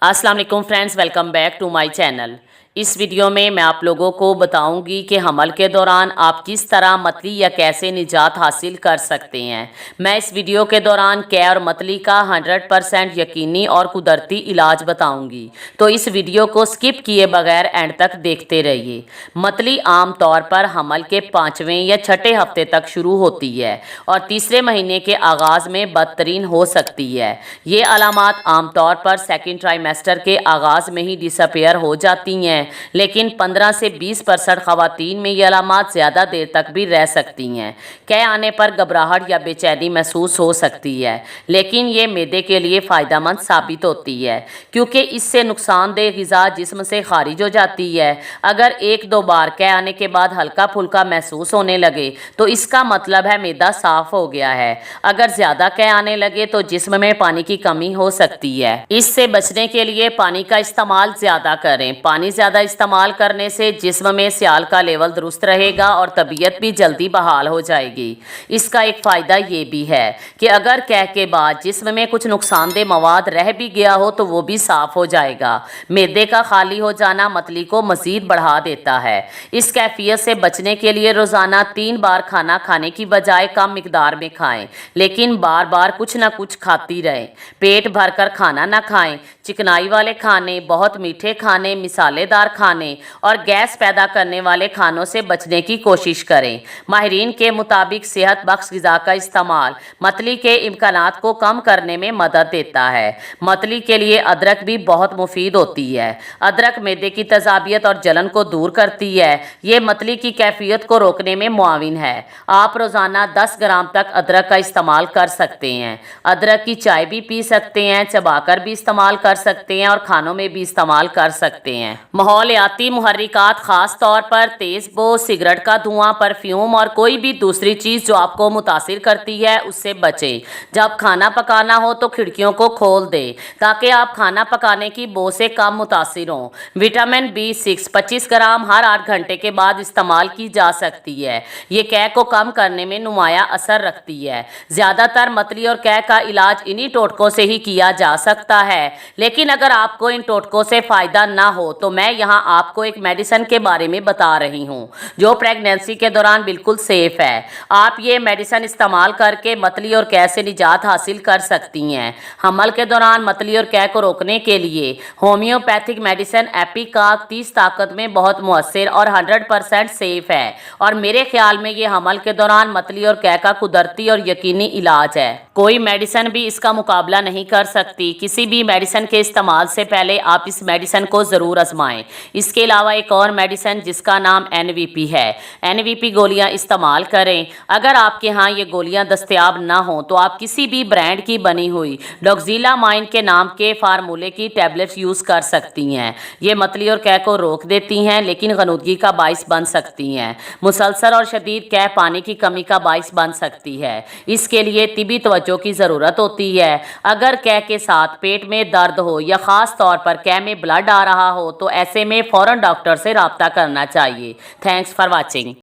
अस्सलाम वालेकुम friends, welcome back to my channel. इस वीडियो में मैं आप लोगों को बताऊंगी कि हमल के दौरान आप किस तरह मतली या कैसे निजात हासिल कर सकते हैं। मैं इस वीडियो के दौरान कै और मतली का 100% यकीनी और कुदरती इलाज बताऊंगी, तो इस वीडियो को स्किप किए बगैर एंड तक देखते रहिए। मतली आम तौर पर हमल के 5वें या 6ठे हफ्ते तक शुरू होती है और तीसरे महीने के आगाज़ में बदतरीन हो सकती है। ये अलामात आमतौर पर सेकेंड ट्राइमेस्टर के आगाज़ में ही डिसअपेयर हो जाती हैं, लेकिन 15 से 20% ख़वातीन में ये अलामात ज़्यादा देर तक भी रह सकती हैं। कै आने पर घबराहट या बेचैनी महसूस हो सकती है, लेकिन ये मैदे के लिए फ़ायदेमंद साबित होती है क्योंकि इससे नुकसानदेह ग़िज़ा जिस्म से खारिज हो जाती है। अगर एक दो बार कै आने के बाद हल्का फुल्का महसूस होने लगे तो इसका मतलब है मैदा साफ़ हो गया है। अगर ज़्यादा कै आने लगे तो जिस्म में पानी की कमी हो सकती है। इससे बचने के लिए पानी का इस्तेमाल ज़्यादा करें। पानी ज़्यादा इस्तेमाल करने से जिस्म में सियाल का लेवल दुरुस्त रहेगा और तबीयत भी जल्दी बहाल हो जाएगी। इसका एक फ़ायदा ये भी है कि अगर कै के बाद जिस्म में कुछ नुकसानदेह मवाद रह भी गया हो तो वो भी साफ़ हो जाएगा। मैदे का खाली हो जाना मतली को मज़ीद बढ़ा देता है। इस कैफियत से बचने के लिए रोज़ाना 3 बार खाना खाने की बजाय कम मिकदार में खाएं, लेकिन बार बार कुछ ना कुछ खाती रहें। पेट भरकर खाना ना खाएं। चिकनाई वाले खाने, बहुत मीठे खाने, मिसालेदार खाने और गैस पैदा करने वाले खानों से बचने की कोशिश करें। माहिरीन के मुताबिक सेहत बख्श ग़िज़ा का इस्तेमाल मतली के इम्कानात को कम करने में मदद देता है। मतली के लिए अदरक भी बहुत मुफीद होती है। अदरक मैदे की तेज़ाबियत और जलन को दूर करती है। ये मतली की कैफियत को रोकने में मुआविन है। आप रोज़ाना 10 ग्राम तक अदरक का इस्तेमाल कर सकते हैं। अदरक की चाय भी पी सकते हैं, चबाकर भी इस्तेमाल कर सकते हैं और खानों में भी इस्तेमाल कर सकते हैं। माहौलियाती मुहर्रिकात ख़ास तौर पर तेज़ बो, सिगरेट का धुआं, परफ्यूम और कोई भी दूसरी चीज़ जो आपको मुतासिर करती है उससे बचें। जब खाना पकाना हो तो खिड़कियों को खोल दें ताकि आप खाना पकाने की बो से कम मुतासिर हों। विटामिन B6 25 ग्राम हर 8 घंटे के बाद इस्तेमाल की जा सकती है। ये कै को कम करने में नुमाया असर रखती है। ज़्यादातर मतली और कै का इलाज इन्हीं टोटकों से ही किया जा सकता है, लेकिन अगर आपको इन टोटकों से फ़ायदा ना हो तो मैं यहाँ आपको एक मेडिसिन के बारे में बता रही हूँ जो प्रेगनेंसी के दौरान बिल्कुल सेफ़ है। आप ये मेडिसिन इस्तेमाल करके मतली और कै से निजात हासिल कर सकती हैं। हमल के दौरान मतली और कै को रोकने के लिए होम्योपैथिक मेडिसिन एपिकाक 30 ताकत में बहुत मुअस्सिर और 100% सेफ़ है और मेरे ख्याल में ये हमल के दौरान मतली और कै का कुदरती और यकीनी इलाज है। कोई मेडिसिन भी इसका मुकाबला नहीं कर सकती। किसी भी मेडिसिन के इस्तेमाल से पहले आप इस मेडिसिन को ज़रूर आजमाएं। इसके अलावा एक और मेडिसिन जिसका नाम NVP है, NVP गोलियां इस्तेमाल करें। अगर आपके यहाँ ये गोलियां दस्तयाब ना हो तो आप किसी भी ब्रांड की बनी हुई डोक्सिलामाइन के नाम के फार्मूले की टैबलेट्स यूज़ कर सकती हैं। ये मतली और कै को रोक देती हैं, लेकिन गनुदगी का बाइस बन सकती हैं। मुसलसल और शदीद कै पानी की कमी का बाइस बन सकती है। इसके लिए तिबी तवज्जो की ज़रूरत होती है। अगर कै के साथ पेट में दर्द हो या ख़ास तौर पर कै में ब्लड आ रहा हो तो ऐसे में फ़ौरन डॉक्टर से रब्ता करना चाहिए। Thanks for watching.